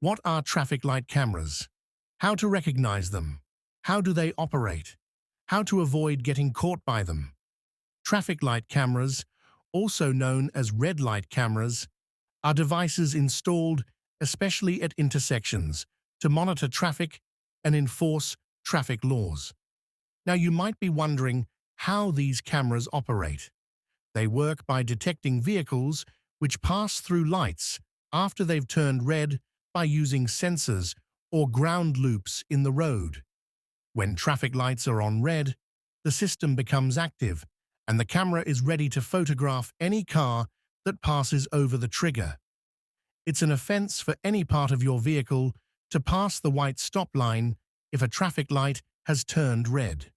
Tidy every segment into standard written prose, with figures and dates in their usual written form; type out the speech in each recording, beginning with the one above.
What are traffic light cameras? How to recognize them? How do they operate? How to avoid getting caught by them? Traffic light cameras, also known as red light cameras, are devices installed especially at intersections to monitor traffic and enforce traffic laws. Now you might be wondering how these cameras operate. They work by detecting vehicles which pass through lights after they've turned red by using sensors or ground loops in the road. When traffic lights are on red, the system becomes active and the camera is ready to photograph any car that passes over the trigger. It's an offence for any part of your vehicle to pass the white stop line if a traffic light has turned red.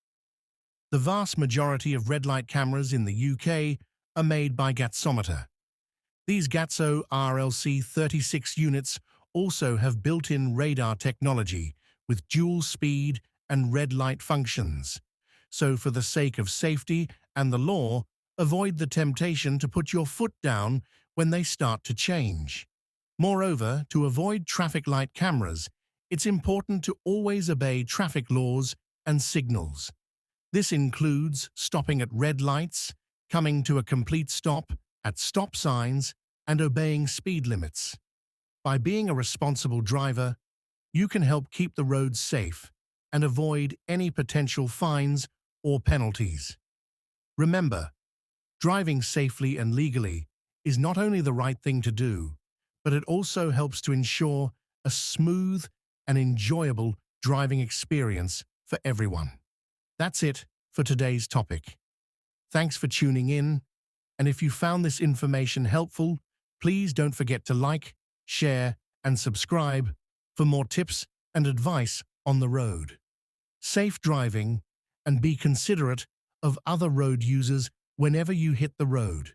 The vast majority of red light cameras in the UK are made by Gatsometer. These Gatso RLC 36 units also have built-in radar technology with dual speed and red light functions. So for the sake of safety and the law, avoid the temptation to put your foot down when they start to change. Moreover, to avoid traffic light cameras, it's important to always obey traffic laws and signals. This includes stopping at red lights, coming to a complete stop at stop signs, and obeying speed limits. By being a responsible driver, you can help keep the roads safe and avoid any potential fines or penalties. Remember, driving safely and legally is not only the right thing to do, but it also helps to ensure a smooth and enjoyable driving experience for everyone. That's it for today's topic. Thanks for tuning in, and if you found this information helpful, please don't forget to like, share, and subscribe for more tips and advice on the road. Safe driving, and be considerate of other road users whenever you hit the road.